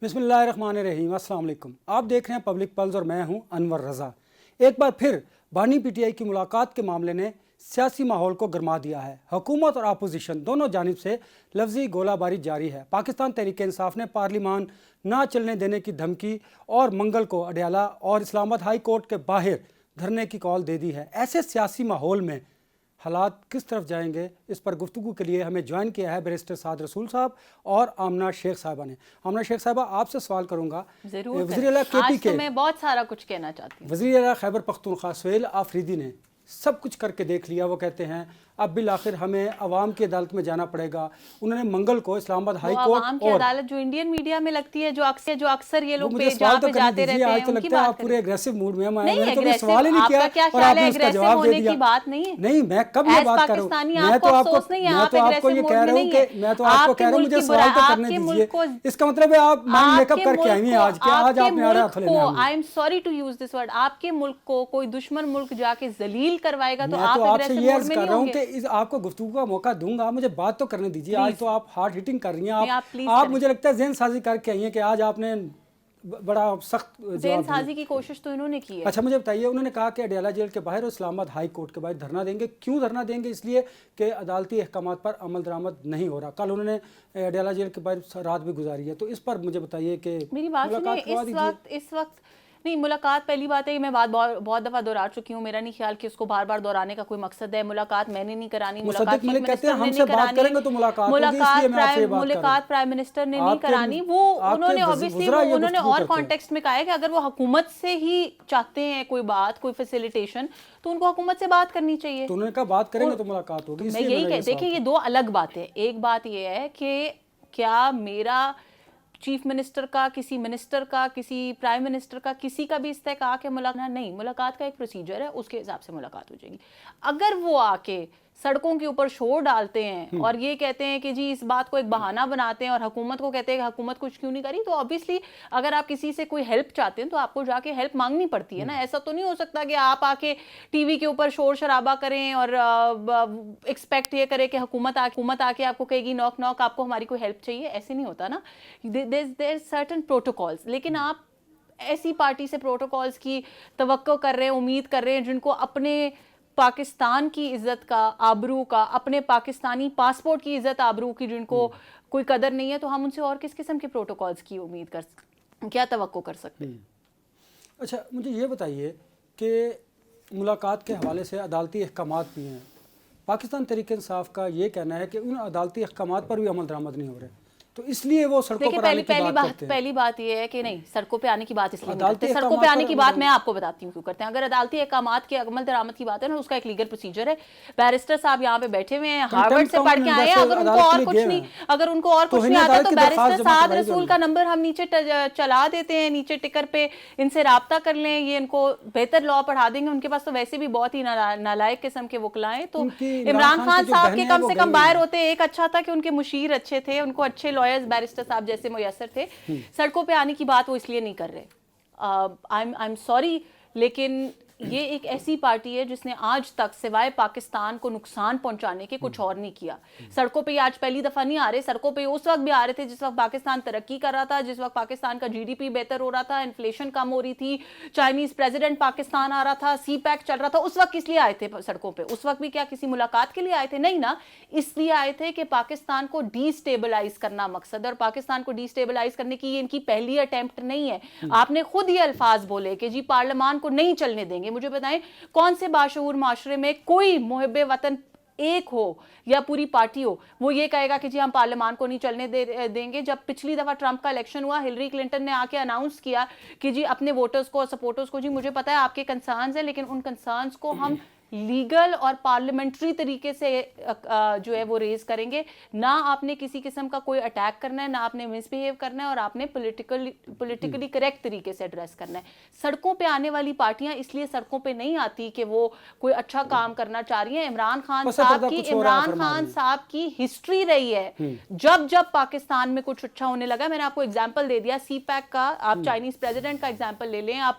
بسم اللہ الرحمن الرحیم، السلام علیکم۔ آپ دیکھ رہے ہیں پبلک پلز اور میں ہوں انور رضا۔ ایک بار پھر بانی پی ٹی آئی کی ملاقات کے معاملے نے سیاسی ماحول کو گرما دیا ہے۔ حکومت اور اپوزیشن دونوں جانب سے لفظی گولہ باری جاری ہے۔ پاکستان تحریک انصاف نے پارلیمان نہ چلنے دینے کی دھمکی اور منگل کو اڈیالہ اور اسلام آباد ہائی کورٹ کے باہر دھرنے کی کال دے دی ہے۔ ایسے سیاسی ماحول میں حالات کس طرف جائیں گے، اس پر گفتگو کے لیے ہمیں جوائن کیا ہے بیرسٹر سعد رسول صاحب اور آمنہ شیخ صاحبہ نے۔ آمنہ شیخ صاحبہ، آپ سے سوال کروں گا۔ وزیر اعلیٰ کے پی کے، میں بہت سارا کچھ کہنا چاہتی ہوں۔ وزیر اعلیٰ خیبر پختونخوا سہیل آفریدی نے سب کچھ کر کے دیکھ لیا۔ وہ کہتے ہیں اب بالآخر ہمیں عوام کی عدالت میں جانا پڑے گا۔ انہوں نے منگل کو اسلام آباد ہائی کورٹ عوام کی عدالت جو انڈین میڈیا میں لگتی ہے، جو اکثر یہ لوگ جہاں پہ جاتے رہتے ہیں، ان کی بات آپ پورے اگریسو موڈ میں ہیں۔ نہیں، میں تو سوال ہی نہیں کیا اور آپ نے اس کا جواب دے دیا۔ بات نہیں ہے، نہیں، میں کب یہ بات کروں؟ میں تو آپ کو یہ کہہ رہا ہوں کہ میں تو آپ کو کہہ رہا ہوں مجھے سوال تو کرنے دیجیے۔ اس کا مطلب ہے آپ مائنڈ میک اپ کر کے آئی ہیں آج آپ میرے ہاتھ لینے آئے ہیں۔ I am sorry to use this word, آپ کے ملک کو کوئی دشمن ملک جا کے ذلیل کروائے گا تو آپ اگریسو موڈ میں نہیں ہوں گے۔ آپ کو گفتگو کا موقع دوں گا، مجھے بات تو کرنے دیجیے۔ آج تو آپ ہارڈ ہٹنگ کر رہی ہیں، آپ مجھے لگتا ہے ذہن سازی کر کے آئی ہیں کہ آج آپ نے بڑا سخت ذہن سازی کی کوشش تو انہوں نے کی ہے۔ اچھا مجھے بتائیے، انہوں نے کہا کہ اڈیالہ جیل کے باہر اور اسلام آباد ہائی کورٹ کے باہر دھرنا دیں گے۔ کیوں دھرنا دیں گے؟ اس لیے کہ عدالتی احکامات پر عمل درآمد نہیں ہو رہا۔ کل انہوں نے اڈیالہ جیل کے باہر رات بھی گزاری ہے، تو اس پر مجھے بتائیے کہ میری بات سنیں۔ اس وقت نہیں، ملاقات پہلی بات ہے کہ میں بات بہت دفعہ دہرا چکی ہوں، میرا نہیں خیال کہ اس کو بار بار دہرانے کا کوئی مقصد ہے۔ ملاقات میں نے نہیں کرانی، ملاقات پرائم منسٹر نے نہیں کرانی۔ وہ انہوں نے obviously انہوں نے اور کانٹیکسٹ میں کہا ہے کہ اگر وہ حکومت سے ہی چاہتے ہیں کوئی بات، کوئی فیسیلیٹیشن، تو ان کو حکومت سے بات کرنی چاہیے۔ تو انہوں نے کہا بات کریں گے تو ملاقات ہوگی۔ میں یہی کہ دیکھیں، یہ دو الگ باتیں۔ ایک بات یہ ہے کہ کیا میرا چیف منسٹر کا، کسی منسٹر کا، کسی پرائم منسٹر کا، کسی کا بھی استحقاق ہے ملاقات؟ نہیں، ملاقات کا ایک پروسیجر ہے، اس کے حساب سے ملاقات ہو جائے گی۔ اگر وہ آ کے سڑکوں کے اوپر شور ڈالتے ہیں اور یہ کہتے ہیں کہ جی اس بات کو ایک بہانہ بناتے ہیں اور حکومت کو کہتے ہیں کہ حکومت کچھ کیوں نہیں کری، تو obviously اگر آپ کسی سے کوئی ہیلپ چاہتے ہیں تو آپ کو جا کے ہیلپ مانگنی پڑتی ہے نا۔ ایسا تو نہیں ہو سکتا کہ آپ آ کے ٹی وی کے اوپر شور شرابہ کریں اور ایکسپیکٹ یہ کرے کہ حکومت آ کے آپ کو کہے گی نوک نوک آپ کو ہماری کوئی ہیلپ چاہیے۔ ایسے نہیں ہوتا نا۔ there certain protocols، لیکن آپ ایسی پارٹی سے پروٹوکالز کی توقع کر رہے ہیں، امید کر رہے ہیں جن کو اپنے پاکستان کی عزت کا، آبرو کا، اپنے پاکستانی پاسپورٹ کی عزت آبرو کی جن کو کوئی قدر نہیں ہے، تو ہم ان سے اور کس قسم کے پروٹوکالز کی امید کر سکتے، کیا توقع کر سکتے ہیں؟ اچھا مجھے یہ بتائیے کہ ملاقات کے حوالے سے عدالتی احکامات بھی ہیں۔ پاکستان تحریک انصاف کا یہ کہنا ہے کہ ان عدالتی احکامات پر بھی عمل درآمد نہیں ہو رہے، تو اس لیے وہ سڑکوں پر آنے کی بات کرتے ہیں۔ پہلی بات یہ ہے کہ نہیں، سڑکوں پہ آنے کی بات اس لیے نہیں کرتے۔ سڑکوں پہ آنے کی بات میں آپ کو بتاتی ہوں کیوں کرتے ہیں۔ اگر عدالتی احکامات کے عمل درآمد کی بات ہے نا، اس کا ایک لیگل پروسیجر ہے۔ بیرسٹر صاحب یہاں پہ بیٹھے ہوئے ہیں، ہارورڈ سے پڑھ کے آئے ہیں۔ اگر ان کو اور کچھ نہیں آتا تو بیرسٹر سعد رسول کا نمبر ہم نیچے چلا دیتے ہیں، نیچے ٹکر پہ ان سے رابطہ کر لیں، یہ ان کو بہتر لاء پڑھا دیں گے۔ ان کے پاس تو ویسے بھی بہت ہی نالائق قسم کے وکلائیں، تو عمران خان صاحب کے کم سے کم باہر ہوتے ایک اچھا تھا کہ ان کے مشیر اچھے تھے، ان کو اچھے لائرز بیرسٹر صاحب جیسے میسر تھے۔ سڑکوں پہ آنے کی بات وہ اس لیے نہیں کر رہے۔ آئی ایم سوری، لیکن یہ ایک ایسی پارٹی ہے جس نے آج تک سوائے پاکستان کو نقصان پہنچانے کے کچھ اور نہیں کیا۔ سڑکوں پہ آج پہلی دفعہ نہیں آ رہے، سڑکوں پہ اس وقت بھی آ رہے تھے جس وقت پاکستان ترقی کر رہا تھا، جس وقت پاکستان کا جی ڈی پی بہتر ہو رہا تھا، انفلیشن کم ہو رہی تھی، چائنیز پریزیڈنٹ پاکستان آ رہا تھا، سی پیک چل رہا تھا۔ اس وقت کس لیے آئے تھے سڑکوں پہ؟ اس وقت بھی کیا کسی ملاقات کے لیے آئے تھے؟ نہیں نا، اس لیے آئے تھے کہ پاکستان کو ڈی سٹیبلائز کرنا مقصد ہے، اور پاکستان کو ڈی سٹیبلائز کرنے کی یہ ان کی پہلی اٹیمپٹ نہیں ہے۔ آپ نے خود یہ الفاظ بولے کہ جی پارلیمان کو نہیں چلنے دیں گے۔ مجھے بتائیں کون سے باشعور معاشرے میں کوئی محب وطن ایک ہو یا پوری پارٹی ہو وہ یہ کہے گا کہ جی ہم پارلیمان کو نہیں چلنے دیں گے؟ جب پچھلی دفعہ ٹرمپ کا الیکشن ہوا، ہلری کلنٹن نے آ کے اناؤنس کیا کہ جی اپنے ووٹرز کو اور سپورٹرز کو، جی مجھے پتا ہے آپ کے کنسرنز ہیں، لیکن ان کنسرنز کو ہم لیگل اور پارلیمنٹری طریقے سے جو ہے وہ ریز کریں گے۔ نہ آپ نے کسی قسم کا کوئی اٹیک کرنا ہے، نہ آپ نے مس بیہیو کرنا ہے، اور آپ نے پولیٹیکلی کریکٹ طریقے سے ایڈریس کرنا ہے۔ سڑکوں پہ آنے والی پارٹیاں اس لیے سڑکوں پہ نہیں آتی کہ وہ کوئی اچھا کام کرنا چاہ رہی ہیں۔ عمران خان صاحب کی ہسٹری رہی ہے، جب پاکستان میں کچھ اچھا ہونے لگا، میں نے آپ کو ایگزامپل دے دیا سی پیک کا، آپ چائنیز پریزیڈنٹ کا ایگزامپل لے لیں، آپ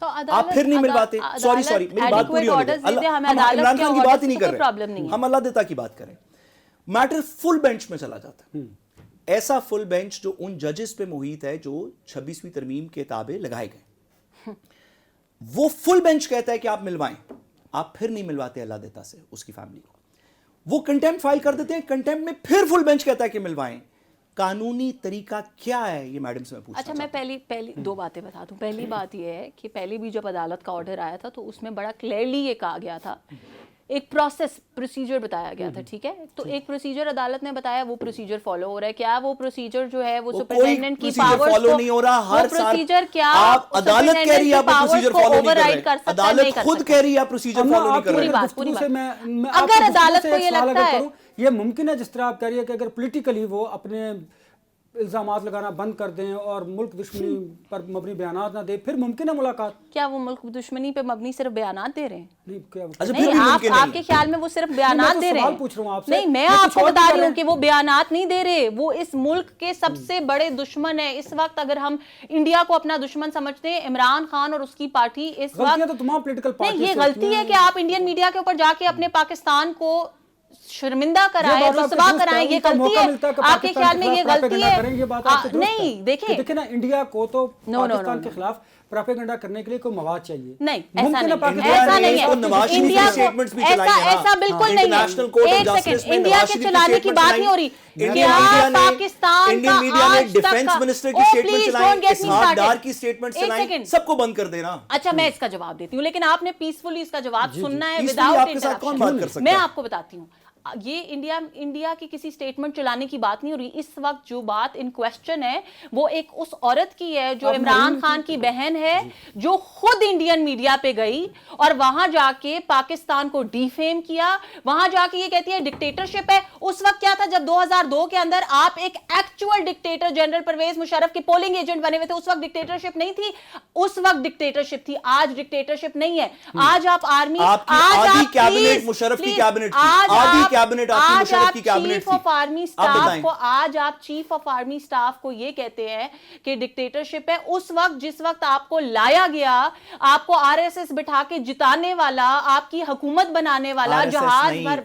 تو آپ پھر نہیں ملواتے. سوری میری بات پوری ہونے دیں. ہم عمران خان کی بات ہی نہیں کر رہے, ہم اللہ دیتا کی بات کریں. میٹر فل بینچ میں چلا جاتا ہے, ایسا فل بینچ جو ان ججز پہ محیط ہے جو 26ویں ترمیم کے تابع لگائے گئے, وہ فل بینچ کہتا ہے کہ آپ ملوائیں, آپ پھر نہیں ملواتے اللہ دیتا سے اس کی فیملی کو. وہ کنٹیمپٹ فائل کر دیتے ہیں, کنٹیمپٹ میں پھر فل بینچ کہتا ہے کہ ملوائیں. قانونی طریقہ کیا ہے یہ میڈم سے میں پوچھنا اچھا, میں پہلی دو باتیں بتا دوں. پہلی بات یہ ہے کہ پہلے بھی جب عدالت کا آرڈر آیا تھا تو اس میں بڑا کلیئرلی یہ کہا گیا تھا, ایک پروسیجر بتایا گیا تھا, ٹھیک ہے, تو ایک پروسیجر عدالت نے بتایا, وہ پروسیجر فالو ہو رہا ہے کیا؟ وہ پروسیجر جو ہے وہ سپرنٹینڈنٹ کی پاورز فالو نہیں ہو رہا. ہر پروسیجر کیا آپ عدالت کہہ رہی ہے آپ پروسیجر فالو نہیں کر رہے, عدالت خود کہہ رہی ہے آپ پروسیجر فالو نہیں کر رہے. اگر عدالت کو یہ لگتا ہے, یہ ممکن ہے جس طرح آپ کہہ رہی ہے کہ اگر پولیٹیکلی وہ اپنے الزامات لگانا بند کر دیں اور ملک دشمنی پر مبنی بیانات نہ دیں, پھر ممکن ہے ملاقات. کیا وہ ملک دشمنی پہ مبنی صرف بیانات دے رہے ہیں؟ نہیں, آپ کے خیال میں وہ صرف بیانات دے رہے ہیں؟ نہیں, میں آپ کو بتا رہی ہوں کہ وہ بیانات نہیں دے رہے, وہ اس ملک کے سب سے بڑے دشمن ہیں اس وقت. اگر ہم انڈیا کو اپنا دشمن سمجھتے ہیں, عمران خان اور اس کی پارٹی اس وقت, نہیں, یہ غلطی ہے کہ آپ انڈین میڈیا کے اوپر جا کے اپنے پاکستان کو شرمندہ کرائیں, رسوا کرائیں, یہ غلطی ہے. آپ کے خیال میں یہ غلطی ہے؟ نہیں, دیکھیں نا, انڈیا کو تو پاکستان کے خلاف پروپیگنڈا کرنے کے لیے کوئی مواد چاہیے. نہیں, ایسا نہیں ہے. انڈیا ایسا بالکل نہیں ہے. ایک سیکنڈ, انڈیا کے چلانے کی بات نہیں ہو رہی. کیا پاکستان کا آج تک سب کو بند کر دینا؟ اچھا, میں اس کا جواب دیتی ہوں, لیکن آپ نے پیسفلی اس کا جواب سننا ہے وداؤٹ انٹرپشن. میں آپ کو بتاتی ہوں, یہ انڈیا کی کسی سٹیٹمنٹ چلانے کی بات نہیں ہو رہی. اس وقت جو بات ان کوسچن ہے وہ ایک اس عورت کی ہے جو عمران خان کی بہن ہے, جو خود انڈین میڈیا پہ گئی اور وہاں جا کے پاکستان کو ڈیفیم کیا, وہاں جا کے یہ کہتی ہے ڈکٹیٹرشپ ہے. اس وقت کیا تھا جب 2002 کے اندر آپ ایک actual dictator general Pervez Musharraf کے پولنگ ایجنٹ بنے ہوئے تھے, اس وقت ڈکٹیٹرشپ نہیں تھی, اس وقت ڈکٹیٹرشپ تھی, آج ڈکٹیٹرشپ نہیں ہے. آج آپ آرمی, آدھی کیبنٹ مشرف کی کیبنٹ تھی, آج آپ چیف آف آرمی سٹاف کو, آج آپ چیف آف آرمی سٹاف کو یہ کہتے ہیں کہ ڈکٹیٹرشپ ہے. اس وقت جس وقت آپ کو لایا گیا, آپ کو آر ایس ایس بٹھا کے جتانے والا, آپ کی حکومت بنانے والا, جہاز بھر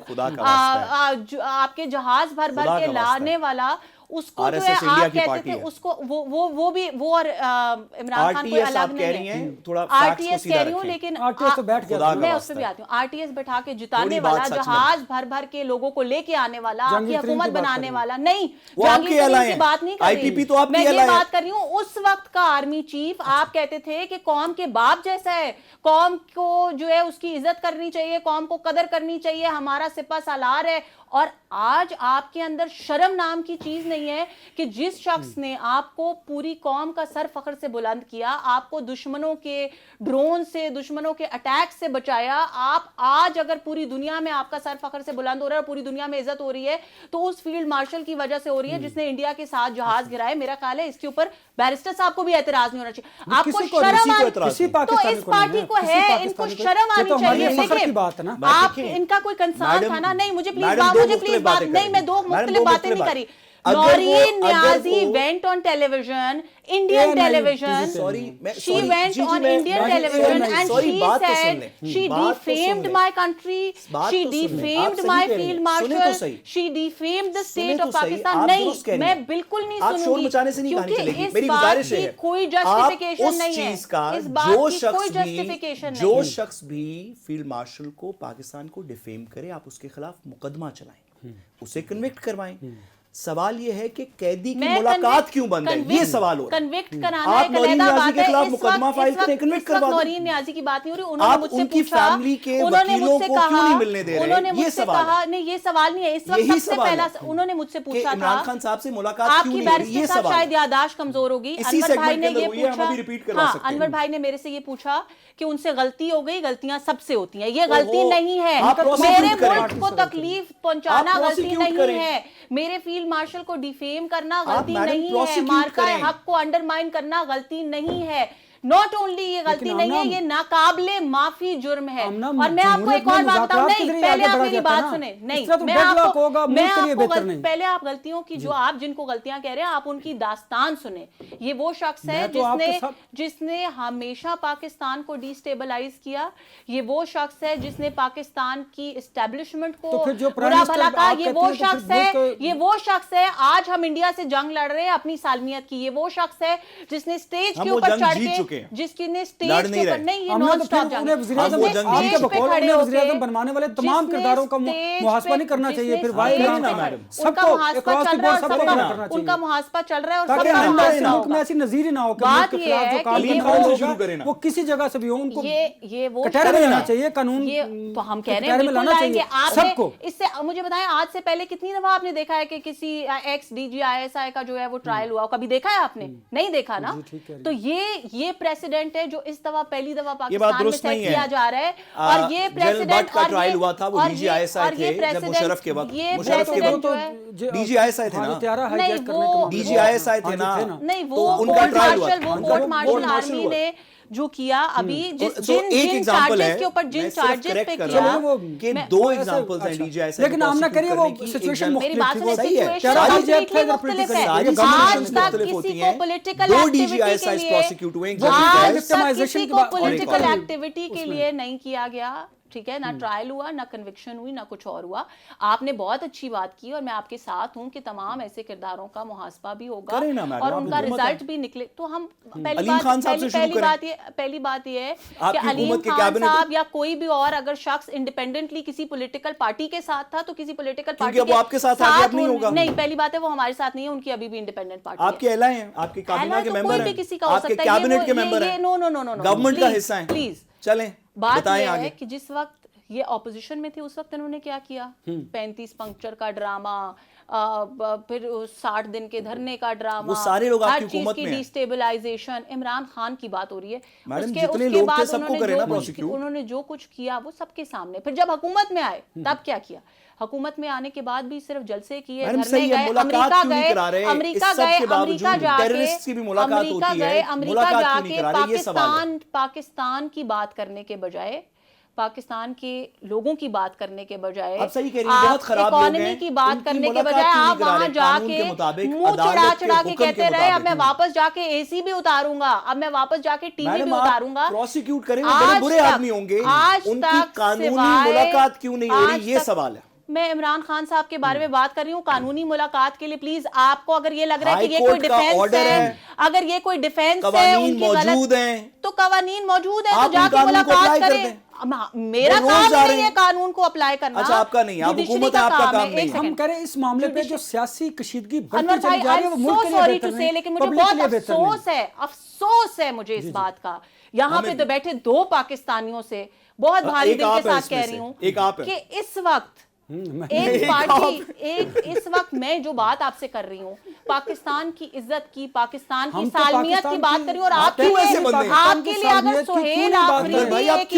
آپ کے جہاز بھر بھر کے لانے والا, اس کو جو ہے آپ کہتے تھے, اس کو وہ بھی, وہ اور عمران خان کوئی الگ نہیں ہے. آر ٹی ایس کہہ رہی ہوں, لیکن میں اس پہ بھی آتی ہوں. آر ٹی ایس بٹھا کے جتانے والا, جہاز بھر بھر کے لوگوں کو لے کے آنے والا, آپ کی حکومت بنانے والا نہیں. جہانگیر کی بات نہیں کر رہی میں, یہ بات کر رہی ہوں اس وقت کا آرمی چیف. آپ کہتے تھے کہ قوم کے باپ جیسا ہے, قوم کو جو ہے اس کی عزت کرنی چاہیے, قوم کو قدر کرنی چاہیے, ہمارا سپہ سالار ہے. اور آج آپ کے اندر شرم نام کی چیز نہیں ہے کہ جس شخص نے آپ کو پوری قوم کا سر فخر سے بلند کیا, آپ کو دشمنوں کے ڈرون سے, دشمنوں کے اٹیک سے بچایا, آپ آج اگر پوری دنیا میں آپ کا سر فخر سے بلند ہو رہا ہے اور پوری دنیا میں عزت ہو رہی ہے تو اس فیلڈ مارشل کی وجہ سے ہو رہی ہے جس نے انڈیا کے ساتھ جہاز گرائے. میرا خیال ہے اس کے اوپر بیرسٹر صاحب کو بھی اعتراض نہیں ہونا چاہیے. آپ کو شرم تو اس پارٹی کو ہے, ان کو شرم آنی چاہیے. دیکھیں, آپ ان کا کوئی کنسرن تھا نا, نہیں مجھے پلیز بات نہیں, میں دو مختلف باتیں نہیں کری. نورین نیازی went on television, Indian television, she went on Indian television and she said she defamed my country, she defamed my field marshal, she defamed the state of Pakistan. نہیں, میں بالکل نہیں سنوں گی, کیونکہ اس بات کی کوئی جسٹیفیکیشن نہیں ہے, اس بات کی کوئی جسٹیفیکیشن نہیں. جو شخص بھی فیلڈ مارشل کو, پاکستان کو ڈیفیم کرے, آپ اس کے خلاف مقدمہ چلائیں, اسے کنوکٹ کروائیں. سوال یہ ہے کہ قیدی کی ملاقات کیوں بند ہے, یہ سوال ہو رہا ہے. کنوکٹ کرانا ایک علیحدہ بات ہے. مقدمہ فائل کریں, کنوکٹ کروا دیں. نورین نیازی کی بات نہیں ہو رہی, انہوں نے مجھ سے ان کی پوچھا, فیملی کے وکیلوں کو کیوں نہیں ملنے دے رہے, یہ سوال ہے. نہیں, یہ سوال نہیں ہے. اس وقت سب سے پہلا انہوں نے مجھ سے پوچھا تھا عمران خان صاحب سے ملاقات آپ کیوں کی نہیں ہو رہی, یہ بیرسٹر صاحب سوال شاید یاداشت کمزور ہوگی. انور بھائی نے یہ پوچھا, انور بھائی نے میرے سے یہ پوچھا کہ ان سے غلطی ہو گئی, غلطیاں سب سے ہوتی ہیں, یہ غلطی نہیں ہے. میرے ملک کو تکلیف پہنچانا غلطی نہیں ہے, میرے فیلڈ مارشل کو ڈیفیم کرنا غلطی نہیں ہے, مارکہ حق کو انڈرمائن کرنا غلطی نہیں ہے. ناٹ اونلی یہ غلطی نہیں ہے, یہ ناقابل معافی جرم ہے. اور میں آپ کو ایک اور بات بتاؤں, نہیں پہلے آپ میری بات سنیں, نہیں میں آپ کو پہلے آپ غلطیوں کی جو آپ جن کو غلطیاں کہہ رہے ہیں آپ ان کی داستان سنیں. یہ وہ شخص ہے جس نے ہمیشہ پاکستان کو ڈی اسٹیبلائز کیا, یہ وہ شخص ہے جس نے پاکستان کی اسٹیبلشمنٹ کو برا بھلا کہا, یہ وہ شخص ہے آج ہم انڈیا سے جنگ لڑ رہے ہیں اپنی سالمیت کی, یہ وہ شخص ہے جس نے اسٹیج کے اوپر چڑھ کے, جس کی نے اسٹیج کے اوپر, نہیں یہ نان سٹاپ جنگ ہے, وزیر اعظم بنوانے والے تمام کرداروں کا محاسبہ نہیں کرنا چاہیے, پھر ان کا محاسبہ چل رہا ہے اور سب میں ایسی نظیر نہ ہو بات یہ ہے کہ وہ کسی جگہ سے بھی ہو ان کو یہ وہ کٹہرے میں لانا چاہیے, قانون تو ہم کہہ رہے ہیں بالکل لائیں گے. آپ نے اس سے مجھے بتائیں آج سے پہلے کتنی دفعہ آپ نے دیکھا ہے کہ کسی ex D G I S I کا جو ہے وہ ٹرائل ہوا, کبھی دیکھا ہے آپ نے؟ نہیں دیکھا نا. تو یہ پریسیڈنٹ ہے جو اس دفعہ پہلی دفعہ پاکستان میں سیٹ کیا جا رہا ہے, اور یہ پریسیڈنٹ کا ٹرائل ہوا تھا وہ ڈی جی آئی ایس آئی تھے جب مشرف کے وقت, مشرف کے وقت ڈی جی آئی ایس آئی تھے نا, ڈی جی آئی ایس آئی تھے نا, نہیں وہ کورٹ مارشل آرمی نے جو کیا ابھی جن چارجز کے اوپر جن چارجز پہ کیا, کہ دو ایگزامپلز ہیں D G I S I. لیکن آپ نہ کریے وہ سچویشن میری بات سنیں, سچویشن مختلف ہے. آج تک کسی کو پولیٹیکل ایکٹیویٹی کے لیے نہیں کیا گیا, ٹھیک ہے, نہ ٹرائل ہوا, نہ کنوکشن ہوئی, نہ کچھ اور ہوا. آپ نے بہت اچھی بات کی اور میں آپ کے ساتھ ہوں کہ تمام ایسے کرداروں کا محاسبہ بھی ہوگا اور ان کا رزلٹ بھی نکلے. تو ہم پہلی بات یہ ہے کہ علیم خان صاحب یا کوئی بھی اور اگر شخص انڈیپینڈنٹلی کسی پولیٹیکل پارٹی کے ساتھ تھا تو کسی پولیٹیکل پارٹی کے ساتھ نہیں, پہلی بات ہے وہ ہمارے ساتھ نہیں ہے, ان کی ابھی بھی انڈیپینڈنٹ پارٹی ہے. آپ کے اعلیٰ ہیں, آپ کی کابینہ کے ممبر ہیں, کوئی بھی کسی کا ہو سکتا ہے, کیبنٹ کے ممبر ہیں, نو گورنمنٹ کا حصہ ہیں. پلیز چلیں بات یہ ہے کہ جس وقت یہ اپوزیشن میں تھے اس وقت انہوں نے کیا کیا, 35 پنکچر کا ڈرامہ, پھر 60 دن کے دھرنے کا ڈرامہ, وہ سارے لوگ آپ کی حکومت میں, ڈی اسٹیبلائزیشن. عمران خان کی بات ہو رہی ہے, اس کے بعد انہوں نے جو کچھ کیا وہ سب کے سامنے. پھر جب حکومت میں آئے تب کیا کیا, حکومت میں آنے کے بعد بھی صرف جلسے کیے, دھرنے گئے, امریکہ جا کے پاکستان کی بات کرنے کے بجائے, پاکستان کے لوگوں کی بات کرنے کے بجائے, آپ اکانومی کی بات کرنے کے بجائے آپ وہاں جا کے منہ چڑھا کے کہتے رہے اب میں واپس جا کے اے سی بھی اتاروں گا, اب میں واپس جا کے ٹی وی بھی اتاروں گا. پروسیکیوٹ کریں گے برے آدمی ہوں گے, ان کی قانونی ملاقات کیوں نہیں ہو رہی, یہ سوال ہے. میں عمران خان صاحب کے بارے میں بات کر رہی ہوں, قانونی ملاقات کے لیے پلیز آپ کو اگر یہ لگ رہا ہے کہ یہ کوئی ڈیفینس ہے, اگر یہ کوئی ڈیفینس ہے ان کی غلط, تو قوانین موجود ہیں تو جا کے ملاقات کریں. میرا کام نہیں ہے قانون کو اپلائی کرنا. اچھا آپ کا نہیں, آپ حکومت ہے, آپ کا کام نہیں. ہم کریں اس معاملے پہ جو سیاسی کشیدگی بڑھتی چلی جا رہی ہے وہ ملک کے لیے بہتر نہیں, لیکن مجھے بہت افسوس ہے مجھے اس بات کا. یہاں پہ تو بیٹھے دو پاکستانیوں سے بہت بھاری دل کے ساتھ کہہ رہی ہوں کہ اس وقت ایک پارٹی, اس وقت میں جو بات آپ سے کر رہی ہوں پاکستان کی عزت کی, پاکستان کی سالمیت کی بات کر رہی ہوں, اور آپ کے لیے اگر سہیل آفریدی ایک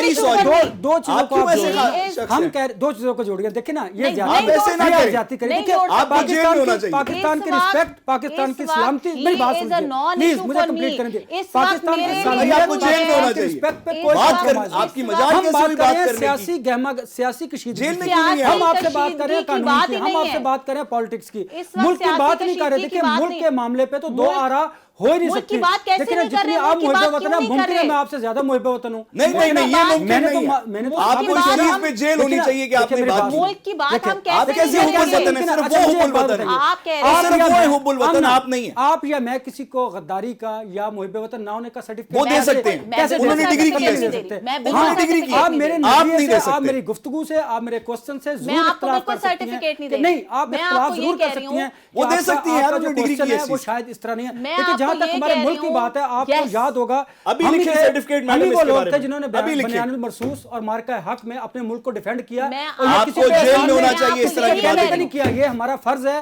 ایشو ہے, دو چیزوں کو جوڑ گیا. دیکھیں نا یہ زیادتی کریں, پاکستان کی رسپیکٹ, پاکستان کی سلامتی, میری بات سنیے پلیز, مجھے کمپلیٹ کریں گے. پاکستان کی سالمیت کی رسپیکٹ پہ کوئی سیاسی کشیدگی, ہم آپ سے بات کر رہے ہیں قانون کی, ہم آپ سے بات کر رہے ہیں پالیٹکس کی, ملک کی بات نہیں کر رہے. دیکھیں ملک کے معاملے پہ تو دو آرا ہو ہی نہیں سکتی. لیکن جتنی آپ محب وطن ہیں, ممکن ہے میں آپ سے زیادہ محب وطن ہوں. نہیں یہ ممکن نہیں ہے, آپ کو اس چیز میں جیل ہونی چاہیے کہ آپ نے بات ملک کی بات ہم کیسے حب الوطن ہیں, صرف وہ حب الوطن ہیں, صرف وہ حب الوطن آپ نہیں ہیں. آپ یا میں کسی کو غداری کا یا محب وطن نہ ہونے کا سرٹیفکیٹ وہ دے سکتے ہیں, انہوں نے ڈگری کی ہے. آپ میرے نظریے سے, آپ میری گفتگو سے, آپ میرے کوسچن سے ضرور اختلاف کر سکتی ہیں, نہیں آپ اختلاف ضرور کر سکتی ہیں, وہ دے سکتی ہیں, آپ جو ڈگری کی ہے وہ شاید اس طرح نہیں ہے. لیکن جہاں تک ہمارے ملک کی بات ہے, آپ کو یاد ہوگا ابھی لکھے سرٹیفکیٹ ہم ہی وہ لوگ تھے جنہوں نے بیان المرصوص اور مارکہ حق میں اپنے ملک کو ڈیفینڈ کیا. آپ کو جیل میں ہونا چاہیے اس طرح کی باتیں نہیں کیا, یہ ہمارا فرض ہے.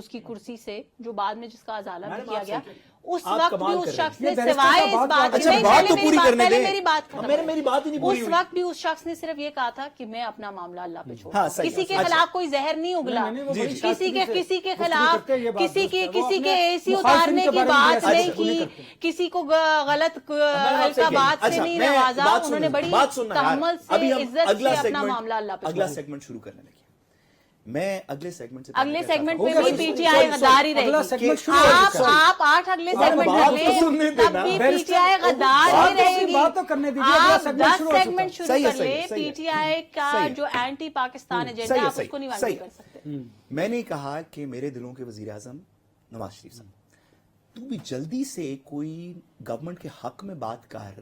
اس کی کرسی سے جو بعد میں جس کا ازالہ بھی کیا گیا, اس آپ وقت کمال بھی اس کر رہے شخص نے سوائے اس بات اچھا بات تو پوری کرنے دیں, میری بات میری بات ہی نہیں پوری اس ہوئی. وقت بھی اس شخص نے صرف یہ کہا تھا کہ میں اپنا معاملہ اللہ پہ چھوڑ, ہاں, صحیح کسی ہے. کے خلاف کوئی زہر نہیں اگلا, کسی کے خلاف کسی کے اے سی اتارنے کی بات نہیں کی, کسی کو غلط کا بات سے نہیں نوازا, انہوں نے بڑی تحمل سے عزت سے اپنا معاملہ اللہ پہ چھوڑا. اگلا سیگمنٹ شروع کرنے لگے, میں اگلے سیگمنٹ سے اگلے سیگمنٹ پہ بھی پی ٹی آئی غدار ہی رہے گی. آپ 8 اگلے سیگمنٹ کر لیں تب بھی پی ٹی آئی غدار ہی رہے گی. آپ 10 سیگمنٹ شروع کر لیں, پی ٹی آئی کا جو اینٹی پاکستان ایجنڈا آپ اس کو نہیں واضح کر سکتے. میں نے کہا کہ میرے دلوں کے وزیر اعظم نواز شریف صاحب, تو بھی جلدی سے کوئی گورنمنٹ کے حق میں بات کر,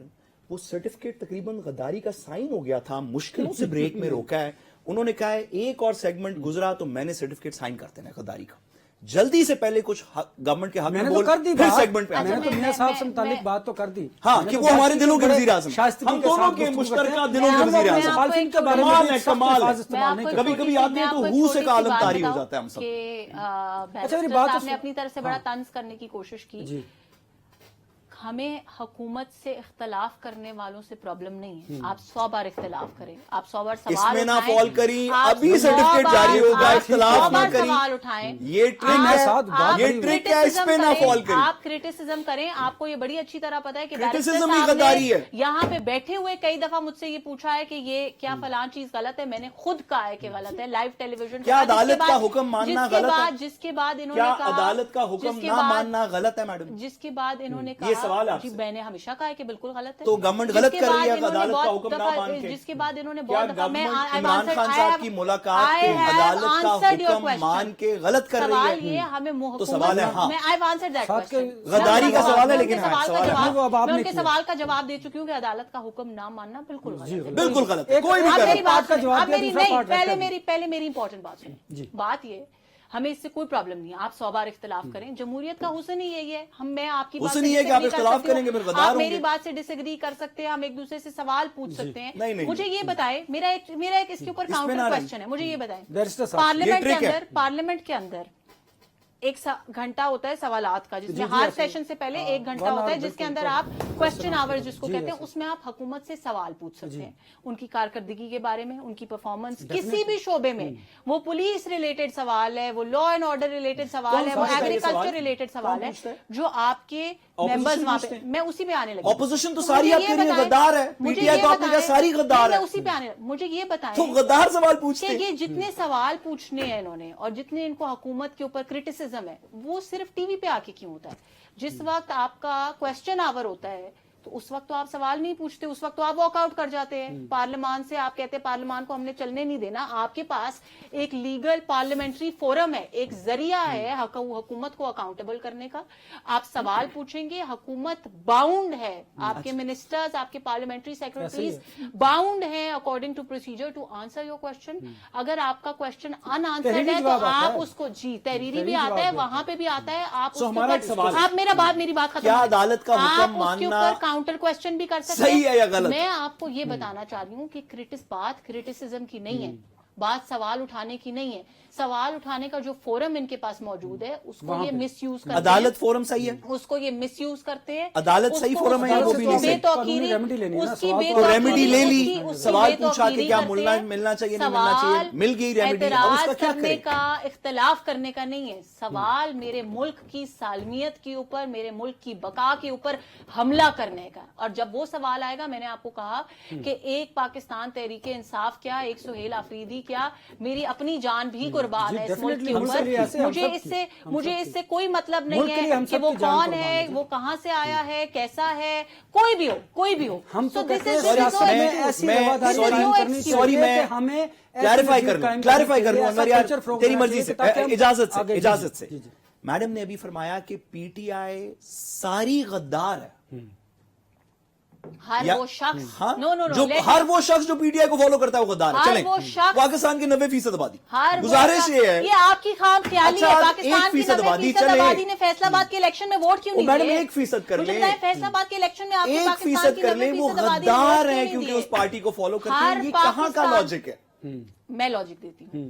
وہ سرٹیفکیٹ تقریباً غداری کا سائن ہو گیا تھا, مشکلوں سے بریک میں روکا ہے. انہوں نے کہا ہے ایک اور سیگمنٹ گزرا تو میں نے سرٹیفکیٹ سائن کر دینا غداری کا, جلدی سے پہلے کچھ گورنمنٹ کے حق میں بول, پھر سیگمنٹ پہ میں نے تو میاں صاحب سے متعلق بات تو کر دی, ہاں کہ وہ ہمارے دلوں کے وزیر اعظم, ہم دونوں کے مشترکہ دلوں کے وزیر اعظم. کمال ہے, کمال ہے. کبھی کبھی آتے ہیں تو ہو سے کا عالم طاری ہو جاتا ہے ہم سب. صاحب نے اپنی طرف سے بڑا طنز کرنے کی کوشش کی. ہمیں حکومت سے اختلاف کرنے والوں سے پرابلم نہیں ہے, آپ 100 بار اختلاف کریں, آپ 100 بار سوال اس میں نہ فال کری, ابھی سرٹیفکیٹ جاری ہوگا, اختلاف نہ کری, سوال اٹھائیں, یہ ٹرک ہے, اس پہ نہ فال کری. آپ کرٹیسزم کریں, آپ کو یہ بڑی اچھی طرح پتا ہے کہ کرٹیسزم ہی غداری ہے. یہاں پہ بیٹھے ہوئے کئی دفعہ مجھ سے یہ پوچھا ہے کہ یہ کیا فلان چیز غلط ہے, میں نے خود کہا ہے کہ غلط ہے لائیو ٹیلی ویژن. کیا عدالت کا حکم ماننا غلط ہے؟ جس کے بعد انہوں نے کیا کہا عدالت کا حکم نہ ماننا غلط ہے میڈم؟ جس کے بعد انہوں نے کہا, یہ سوال ہے, میں نے ہمیشہ کہا ہے کہ بالکل غلط ہے. تو گورنمنٹ غلط کر رہی ہے عدالت کا حکم نہ مان کے. جس کے بعد انہوں نے بہت دفعہ, میں عمران خان صاحب کی ملاقات کو عدالت کا حکم مان کے غلط کر رہی ہے. سوال یہ ہمیں تو سوال ہے, ہاں میں I have answered that question, غداری کا سوال ہے, لیکن میں ان کے سوال کا جواب دے چکی ہوں کہ عدالت کا حکم نہ ماننا بالکل غلط ہے. بالکل غلط ہے. کوئی بھی میری بات نہیں, پہلے میری امپورٹنٹ بات سنیں. بات یہ, ہمیں اس سے کوئی پرابلم نہیں ہے, آپ 100 بار اختلاف کریں, جمہوریت کا حسن ہی یہی ہے. میں آپ کی بات سے اختلاف کریں گے, آپ میری بات سے ڈس ایگری کر سکتے ہیں, ہم ایک دوسرے سے سوال پوچھ سکتے ہیں. مجھے یہ بتائیں, میرا ایک اس کے اوپر کاؤنٹر کوسچن ہے, مجھے یہ بتائیں, پارلیمنٹ کے اندر 1 گھنٹہ ہوتا ہے سوالات کا, جس میں ہر سیشن سے پہلے 1 گھنٹہ ہوتا ہے, جس کے اندر آپ کوسچن آور جس کو کہتے ہیں, اس میں آپ حکومت سے سوال پوچھ سکتے ہیں, ان کی کارکردگی کے بارے میں, ان کی پرفارمنس کسی بھی شعبے میں, وہ پولیس ریلیٹڈ سوال ہے, وہ لا اینڈ آرڈر ریلیٹڈ سوال ہے, وہ ایگریکلچر ریلیٹڈ سوال ہے, جو آپ کے ممبرز وہاں پہ, میں اسی پہ آنے لگی. اپوزیشن تو ساری آپ کے لیے غدار ہے, پی ٹی آئی تو آپ نے کہا ساری غدار ہے, میں اسی پہ آنے لگی. مجھے یہ بتائیں تو غدار سوال پوچھتے ہیں کہ یہ جتنے سوال پوچھنے ہیں انہوں نے, اور جتنے ان کو حکومت کے اوپر کرٹیسزم ہے, وہ صرف ٹی وی پہ آ کے کیوں ہوتا ہے؟ جس وقت آپ کا کوسچن آور ہوتا ہے تو اس وقت تو آپ سوال نہیں پوچھتے, اس وقت تو آپ واک آؤٹ کر جاتے ہیں پارلیمان سے. آپ کہتے ہیں پارلیمان کو ہم نے چلنے نہیں دینا. آپ کے پاس ایک لیگل پارلیمنٹری فورم ہے, ایک ذریعہ ہے حکومت کو اکاؤنٹیبل کرنے کا. آپ سوال پوچھیں گے, حکومت باؤنڈ ہے, آپ کے منسٹرز, آپ کے پارلیمنٹری سیکرٹریز باؤنڈ ہیں according to procedure to answer your question. اگر آپ کا کوسچن ان آنسرڈ ہے تو آپ اس کو, جی تحریری بھی آتا ہے, وہاں پہ بھی آتا ہے, آپ میری بات ختم, کیا عدالت کا حکم ماننا کاؤنٹر کوسچن بھی کر سکتے صحیح ہے یا غلط؟ میں آپ کو یہ بتانا چاہ رہی ہوں کہ بات کرٹیسزم کی نہیں ہے, بات سوال اٹھانے کی نہیں ہے. سوال اٹھانے کا جو فورم ان کے پاس موجود ہے اس کو یہ مس یوز کرتے ہیں. عدالت فورم صحیح ہے, اس کو یہ مس یوز کرتے ہیں. عدالت صحیح فورم ہے, وہ بھی نہیں ریمیڈی لے لی, سوال پوچھا کہ کیا ملنا چاہیے نہیں ملنا چاہیے, مل گئی ریمیڈی. اعتراض کرنے کا, اختلاف کرنے کا نہیں ہے. سوال میرے ملک کی سالمیت کے اوپر, میرے ملک کی بقا کے اوپر حملہ کرنے کا. اور جب وہ سوال آئے گا, میں نے آپ کو کہا کہ ایک پاکستان تحریک انصاف کیا, ایک سہیل آفریدی کیا, میری اپنی جان بھی قربان ہے اس ملک کے اوپر. مجھے اس سے کوئی مطلب نہیں ہے کہ وہ کون ہے, وہ کہاں سے آیا ہے, کیسا ہے, کوئی بھی ہو. سوری, میں کلیریفائی کر لوں تیری مرضی سے, اجازت سے. میڈم نے ابھی فرمایا کہ پی ٹی آئی ساری غدار ہے. ہر وہ شخص ہر وہ شخص جو پی ٹی آئی کو فالو کرتا ہے وہ غدار ہے. چلیں, پاکستان کی 90% آبادی, گزارش یہ ہے, یہ آپ کی خام خیالی ہے. پاکستان کی 90% آبادی نے فیصل آباد کے الیکشن میں ووٹ کیوں نہیں دیے؟ میڈم 1% کر لیں, فیصل آباد کے الیکشن میں آپ 1% کر لیں, وہ غدار ہیں کیونکہ اس پارٹی کو فالو کرتے ہیں. یہ کہاں کا لاجک ہے؟ میں لاجک دیتی ہوں.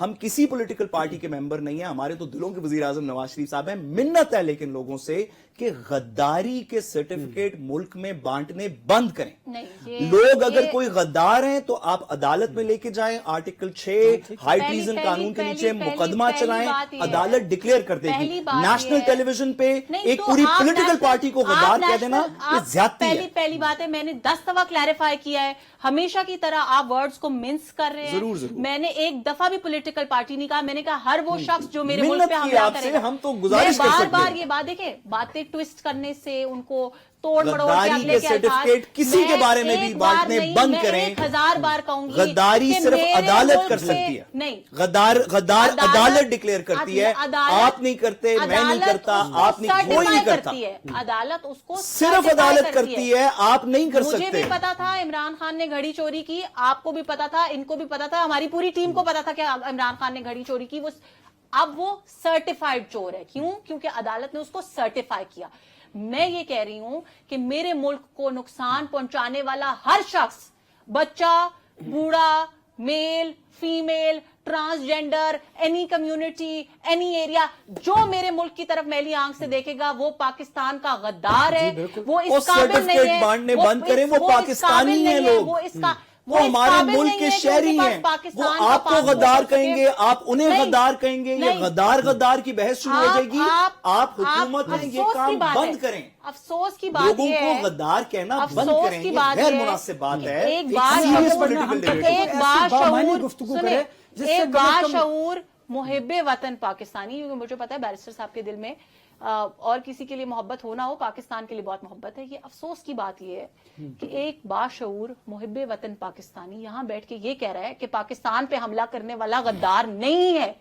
ہم کسی پولیٹیکل پارٹی کے ممبر نہیں ہیں, ہمارے تو دلوں کے وزیر اعظم نواز شریف صاحب ہیں. منت ہے لیکن لوگوں سے کہ غداری کے سرٹیفکیٹ ملک میں بانٹنے بند کریں. لوگ اگر کوئی غدار ہیں تو آپ عدالت میں لے کے جائیں, آرٹیکل 6 ہائی ٹریزن قانون کے نیچے مقدمہ چلائیں, عدالت ڈکلیئر کر دے گی. نیشنل ٹیلی ویژن پہ ایک پوری پولیٹیکل پارٹی کو غدار کہہ دینا یہ زیادتی ہے. پہلی بات ہے, میں نے 10 دفعہ کلیریفائی کیا ہے, ہمیشہ کی طرح آپ ورڈز کو منس کر رہے ہیں. ضرور میں نے ایک دفعہ بھی پولیٹیکل پارٹی نہیں کہا, میں نے کہا ہر وہ شخص جو میرے ملک پہ حملہ کرے گا. ہم تو گزارش کر سکتے ہیں, بار یہ بات دیکھیں, باتیں ٹویسٹ کرنے سے ان کو توڑ مڑوڑ کے غداری اگلے کے سرٹیفکیٹ کسی کے بارے میں بھی بانٹنے بند کریں. 1000 بار کہوں گی غداری صرف عدالت کر سکتی ہے. نہیں, غدار عدالت ڈکلیئر کرتی ہے, آپ نہیں کرتے, میں نہیں کرتا, آپ نہیں, کوئی نہیں کرتا. عدالت اس کو صرف عدالت کرتی ہے, آپ نہیں کر سکتے. مجھے بھی پتا تھا عمران خان نے گھڑی چوری کی, آپ کو بھی پتا تھا, ان کو بھی پتا تھا, ہماری پوری ٹیم کو پتا تھا کہ عمران خان نے گھڑی چوری کی. اب وہ سرٹیفائیڈ چور ہے. کیوں؟ کیونکہ عدالت نے اس کو سرٹیفائی کیا. میں یہ کہہ رہی ہوں کہ میرے ملک کو نقصان پہنچانے والا ہر شخص, بچہ, بوڑھا, male, female, transgender, any community, any area, جو میرے ملک کی طرف میلی آنکھ سے دیکھے گا وہ پاکستان کا غدار ہے. وہ اس قابل نہیں ہے, بانٹنے بند کریں, وہ پاکستانی ہیں لوگ, وہ ہمارے ملک کے شہری ہیں, وہ آپ کو غدار کہیں گے, آپ انہیں غدار کہیں گے. یہ غدار کی بحث شروع ہو جائے گی. آپ حکومت میں یہ کام بند کریں. افسوس کی بات لوگوں یہ ہے, کو غدار کہنا بند کریں, یہ غیر مناسب بات ہے. ایک باشعور محب وطن پاکستانی, کیونکہ مجھے پتا ہے بیرسٹر صاحب کے دل میں اور کسی کے لیے محبت ہونا ہو, پاکستان کے لیے بہت محبت ہے. یہ افسوس کی بات یہ ہے کہ ایک باشعور محب وطن پاکستانی یہاں بیٹھ کے یہ کہہ رہا ہے کہ پاکستان پہ حملہ کرنے والا غدار نہیں ہے.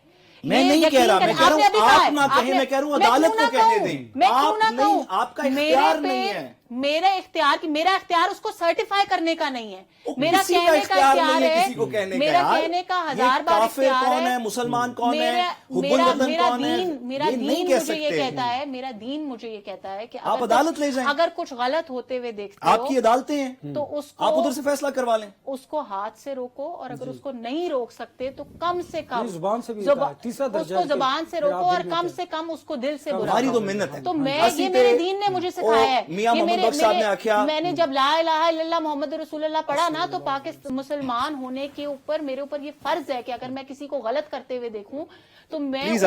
میں نہیں کہہ رہا, میں کہہ رہا ہوں آپ نہ کہیں, میں کہہ رہا ہوں عدالت کو کہنے دیں. آپ نہیں, آپ کا اختیار نہیں ہے. میرا اختیار اس کو سرٹیفائی کرنے کا نہیں ہے. میرا کہنے کا اختیار ہے, میرا کہنے کا 1000 بار اختیار ہے. مسلمان کون ہے, حب الوطن کون ہے, میرا دین مجھے یہ کہتا ہے, میرا دین مجھے یہ کہتا ہے کہ آپ عدالت لے جائیں. اگر کچھ غلط ہوتے ہوئے دیکھتے ہو, آپ کی عدالتیں ہیں, تو اس آپ کو ادھر سے فیصلہ کروا لیں. اس کو ہاتھ سے روکو, اور اگر اس کو نہیں روک سکتے تو کم سے کم زبان سے اس کو زبان سے روکو, اور کم سے کم اس کو دل سے برا ہماری تو منت ہے. تو میں, یہ میرے دین نے مجھے سکھایا ہے. میاں محمد بخش صاحب نے آخیا, میں نے جب لا الہ الا اللہ محمد رسول اللہ پڑھا نا, تو پاکستان مسلمان ہونے کے اوپر میرے اوپر یہ فرض ہے کہ اگر میں کسی کو غلط کرتے ہوئے دیکھوں تو میں اس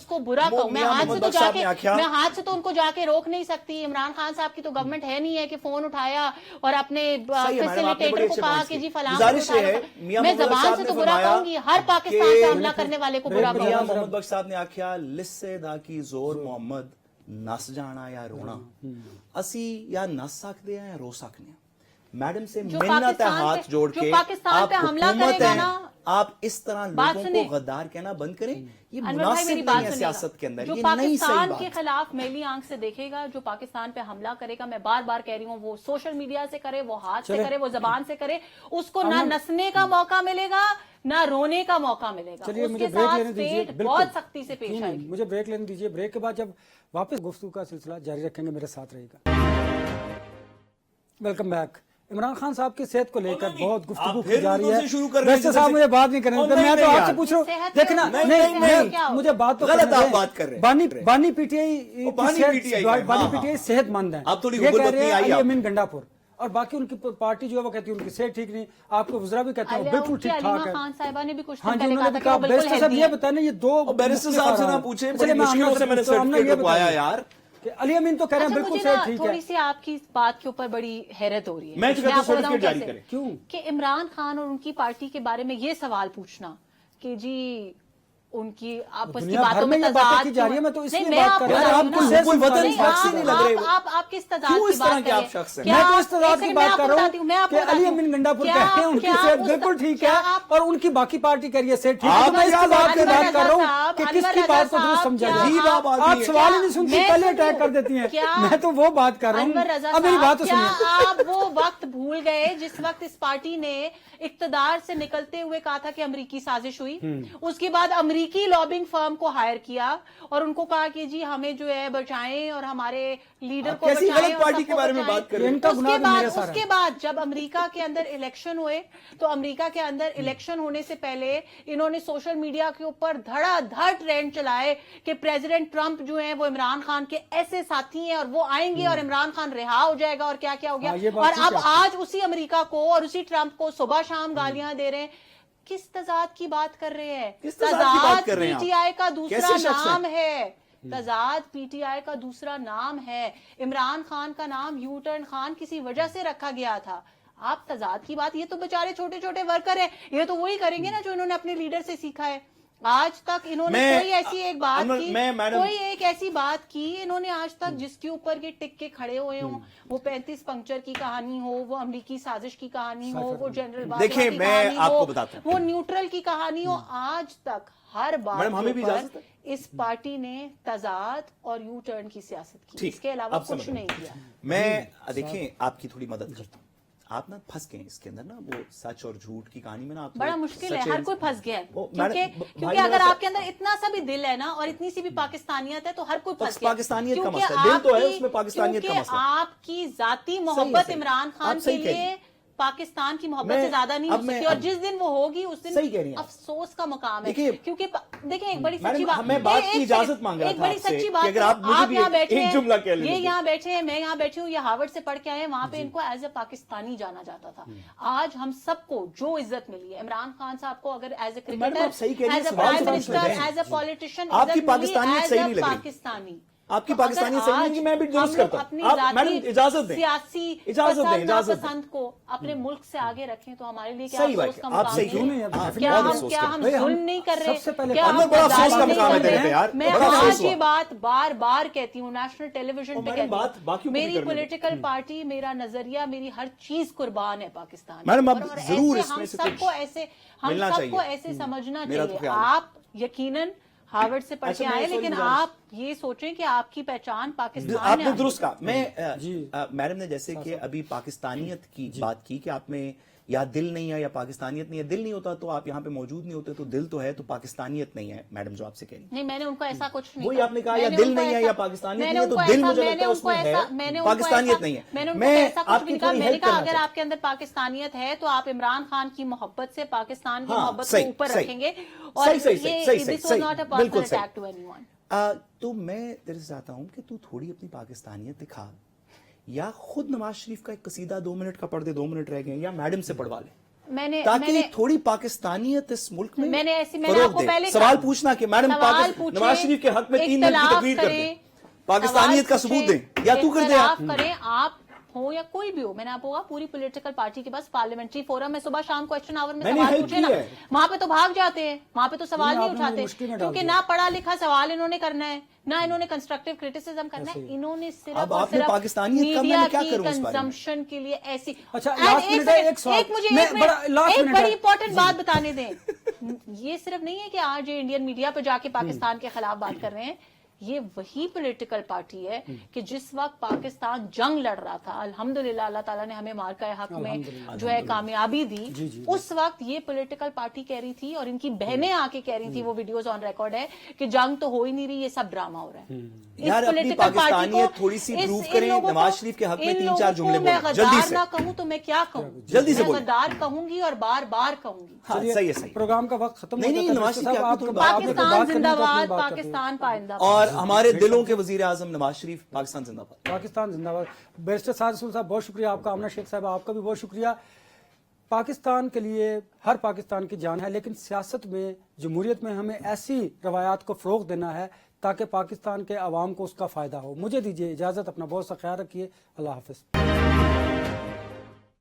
کو برا کہوں. میں ہاتھ سے تو ان کو جا کے روک نہیں سکتی. عمران خان صاحب کی تو گورنمنٹ ہے نہیں ہے کہ فون اٹھایا اور اپنے فیسیلیٹیٹر کو کہا کہ جی فلاں, میں زبان سے تو برا کہوں گی, ہر پاکستان پہ حملہ کرنے والے کو برا کہوں گی. میاں محمد بخش صاحب نے آخیا, لسے دا کی زور محمد نس جانا یا رونا, اسی یا نس سکتے ہیں یا رو سکتے ہیں. میڈم سے منت ہے ہاتھ جوڑ کے, آپ حکومت ہیں, آپ اس طرح لوگوں کو غدار کہنا بند کریں. یہ مناسب نہیں ہے سیاست کے اندر, جو یہ نہیں صحیح پاکستان بات. کے خلاف میلی آنکھ سے دیکھے گا, جو پاکستان پہ حملہ کرے گا, میں بار بار کہہ رہی ہوں, وہ سوشل میڈیا سے کرے, وہ ہاتھ سے کرے, وہ زبان سے کرے, اس کو نہ نسنے کا موقع ملے گا نہ رونے کا موقع ملے گا. اس کے ساتھ فیٹ بہت سختی سے پیش آئے گی. مجھے بریک لینے دیجیے, بریک کے بعد جب واپس گفتگو کا سلسلہ جاری رکھیں گے, میرے ساتھ رہے گا. Welcome back. عمران خان صاحب کی صحت کو لے کر بہت گفتگو کی جا رہی ہے. ویسے صاحب مجھے بات نہیں کرنے دیتے, میں تو آپ سے پوچھ رہا ہوں, دیکھنا نہیں, مجھے بات تو بانی پی ٹی آئی صحت مند ہے, یہ کہہ رہے ہیں علی امین گنڈا پور, اور باقی ان کی پارٹی جو ہے وہ کہتی ہے ان کی صحت ٹھیک نہیں. آپ کے وزراء بھی کہتے ہیں بالکل ٹھیک ٹھاک ہے. خان صاحبہ نے بھی کچھ ہاں جی, انہوں نے کہا. بیرسٹر صاحب یہ بتائیں نا, یہ دو بیرسٹر صاحب سے نہ پوچھیں, بڑی مشکلوں سے میں نے سرٹیفکیٹ رکھوایا یار. علی امین تو کہہ رہے ہیں بالکل صحت ٹھیک ہے. تھوڑی سی آپ کی بات کے اوپر بڑی حیرت ہو رہی ہے. میں کہتا ہوں سرٹیفکیٹ جاری کریں. کیوں کہ عمران خان اور ان کی پارٹی کے بارے میں یہ سوال پوچھنا کہ جی ان کی آپس کی باتوں میں تضاد کی جا رہی ہے. میں تو اس لیے بات کر رہا ہوں, آپ کس تضاد کی بات کر رہے ہیں. میں تو اس تضاد کی بات کر رہا ہوں کہ علی امین گنڈا پور کہتے ہیں ان کی صحت بالکل ٹھیک ہے اور ان کی باقی پارٹی کہہ رہی ہے صحت ٹھیک ہے. میں اس بات کی بات کر رہا ہوں کہ کس کی بات کو درست سمجھا جائے. آپ سوال ہی نہیں سنتی, پہلے اٹیک کر دیتی ہیں. میں تو وہ بات کر رہا ہوں, اب میری بات تو سنیے. آپ وہ وقت بھول گئے جس وقت اس پارٹی نے اقتدار سے نکلتے ہوئے کہا تھا کہ امریکی سازش ہوئی, اس کے بعد امریکی امریکی لابنگ فرم کو ہائر کیا اور ان کو کہا کہ جی ہمیں جو ہے بچائیں اور ہمارے لیڈر کو کیسی بچائیں غلط پارٹی کے بارے میں بات کر رہے ہیں؟ اس کے بعد جب امریکہ کے اندر الیکشن ہوئے تو امریکہ کے اندر الیکشن ہونے سے پہلے انہوں نے سوشل میڈیا کے اوپر دھڑا دھڑ ٹرینڈ چلائے کہ پریزیڈنٹ ٹرمپ جو ہیں وہ عمران خان کے ایسے ساتھی ہیں اور وہ آئیں گے اور عمران خان رہا ہو جائے گا اور کیا کیا ہو گیا. اور اب آج اسی امریکہ کو اور اسی ٹرمپ کو صبح شام گالیاں دے رہے ہیں. کس تضاد کی بات کر رہے ہیں؟ تضاد پی ٹی آئی کا دوسرا نام ہے. تضاد پی ٹی آئی کا دوسرا نام ہے. عمران خان کا نام یو ٹرن خان کسی وجہ سے رکھا گیا تھا. آپ تضاد کی بات, یہ تو بیچارے چھوٹے چھوٹے ورکر ہیں, یہ تو وہی کریں گے نا جو انہوں نے اپنے لیڈر سے سیکھا ہے. آج تک انہوں نے کوئی ایسی ایک بات کی, کوئی ایک ایسی بات کی انہوں نے آج تک جس کے اوپر یہ ٹک کے کھڑے ہوئے ہوں, وہ 35 پنکچر کی کہانی ہو, وہ امریکی سازش کی کہانی ہو, وہ جنرل باجوہ کی کہانی ہو, وہ نیوٹرل کی کہانی ہو, آج تک ہر بات اس پارٹی نے تضاد اور یو ٹرن کی سیاست کی, اس کے علاوہ کچھ نہیں کیا. میں دیکھیں آپ کی تھوڑی مدد کرتا ہوں. آپ نا پھنس گئے اس کے اندر نا, وہ سچ اور جھوٹ کی کہانی میں نا آپ بڑا مشکل ہے, ہر کوئی پھنس گیا ہے کیونکہ اگر آپ کے اندر اتنا سا بھی دل ہے نا اور اتنی سی بھی پاکستانیت ہے تو ہر کوئی پھنس گیا. پاکستانیت کا مسئلہ دل تو ہے, اس میں پاکستانیت کا مسئلہ. آپ کی ذاتی محبت عمران خان کے لیے پاکستان کی محبت سے زیادہ نہیں ہو سکتی, اور جس دن وہ ہوگی اس دن افسوس کا مقام ہے. کیونکہ دیکھیں ایک بڑی سچی بات, میں بات کی اجازت مانگ رہا تھا ایک بڑی سچی بات, آپ یہاں بیٹھے ہیں, یہ یہاں بیٹھے ہیں, میں یہاں بیٹھی ہوں, یہ ہارورڈ سے پڑھ کے آئے ہیں, وہاں پہ ان کو ایز اے پاکستانی جانا جاتا تھا. آج ہم سب کو جو عزت ملی ہے, عمران خان صاحب کو اگر as a cricketer, as a prime minister, as a politician عزت ملی ایز اے پاکستانی, آپ کی پاکستانی صحیح نہیں کہ میں بھی درست کرتا ہوں. آپ میڈم اجازت دیں, سیاسی پسند کو اپنے ملک سے آگے رکھیں تو ہمارے لیے کیا افسوس کا مقام ہے. کیا ہم ظلم نہیں کر رہے, کیا ہم غداری نہیں کر رہے. میں آج یہ بات بار بار کہتی ہوں, نیشنل ٹیلی ویژن پہ کہتی ہوں, میری پولیٹیکل پارٹی, میرا نظریہ, میری ہر چیز قربان ہے پاکستان. ہم سب کو ایسے سمجھنا چاہیے. آپ یقیناً ہارورڈ سے پڑھ کے آئے, لیکن آپ یہ سوچیں کہ آپ کی پہچان پاکستان ہے. آپ نے درست کہا. میں میڈم نے جیسے کہ ابھی پاکستانیت کی بات کی کہ آپ میں یا دل نہیں ہے یا پاکستانیت نہیں ہے. دل نہیں ہوتا تو آپ یہاں پہ موجود نہیں ہوتے, تو دل تو ہے تو پاکستانیت نہیں ہے. میڈم جو آپ سے کہہ رہی ہیں, نہیں, میں نے ان کو ایسا کچھ نہیں, وہی آپ نے کہا یا دل نہیں ہے یا پاکستانیت نہیں ہے, تو دل مجھے لگتا ہے اس میں ہے, پاکستانیت نہیں ہے. میں آپ کی تھوڑی ہیلپ کرنا اگر آپ کے اندر پاکستانیت ہے تو آپ عمران خان کی محبت سے پاکستان کی محبت کو اوپر رکھیں گے, اور بالکل صحیح. تو میں تیرے سے چاہتا ہوں کہ تو تھوڑی اپنی پاکستانیت دکھا, یا خود نواز شریف کا ایک قصیدہ 2 منٹ کا پڑھ دے, 2 منٹ رہ گئے, یا میڈم سے پڑھوا لے, تاکہ تھوڑی پاکستانیت اس ملک میں فروغ دے. سوال پوچھنا کہ میڈم نواز شریف کے حق میں 3 منٹ کی تقریر کر دیں, پاکستانیت کا ثبوت دیں, یا تو کر دیں. آپ ہو یا کوئی بھی ہو, میں نے آپ کو پوری پولیٹیکل پارٹی کے پاس پارلیمنٹری فورم میں صبح شام کوسچن آور میں سوال پوچھے نا, وہاں پہ تو بھاگ جاتے ہیں, وہاں پہ تو سوال نہیں اٹھاتے, کیونکہ نہ پڑھا لکھا سوال انہوں نے کرنا ہے, نہ انہوں نے کنسٹرکٹیو کرٹیسزم کرنا ہے. انہوں نے صرف اور صرف میڈیا کی کنزمپشن کے لیے ایسی. ایک بڑی امپورٹنٹ بات بتانے دیں, یہ صرف نہیں ہے کہ آج یہ انڈین میڈیا پہ جا کے پاکستان کے خلاف بات کر رہے ہیں, یہ وہی پولیٹیکل پارٹی ہے کہ جس وقت پاکستان جنگ لڑ رہا تھا, الحمدللہ اللہ تعالیٰ نے ہمیں مارکہ حق میں جو ہے کامیابی دی, اس وقت یہ پولیٹیکل پارٹی کہہ رہی تھی, اور ان کی بہنیں آ کے کہہ رہی تھی, وہ ویڈیوز آن ریکارڈ ہے, کہ جنگ تو ہو ہی نہیں رہی, یہ سب ڈرامہ ہو رہا ہے. یار اپنی پاکستانیت تھوڑی سی پروف کریں. نواز شریف کے حق میں 3-4 جملے بولیں جلدی سے. نہ کہوں تو میں کیا کہوں, جلدی سے بولیں. غدار کہوں گی اور بار بار کہوں گی. صحیح ہے, صحیح. پروگرام کا وقت ختم نہیں, نواز شریف پاکستان زندہ باد, پاکستان پائندہ باد, اور ہمارے دلوں کے وزیر اعظم نواز شریف, پاکستان زندہ باد, پاکستان زندہ باد. بیرسٹر سعد رسول صاحب بہت شکریہ آپ کا. آمنہ شیخ صاحب آپ کا بھی بہت شکریہ. پاکستان کے لیے ہر پاکستان کی جان ہے, لیکن سیاست میں, جمہوریت میں ہمیں ایسی روایات کو فروغ دینا ہے تاکہ پاکستان کے عوام کو اس کا فائدہ ہو. مجھے دیجیے اجازت, اپنا بہت سا خیال رکھیے. اللہ حافظ.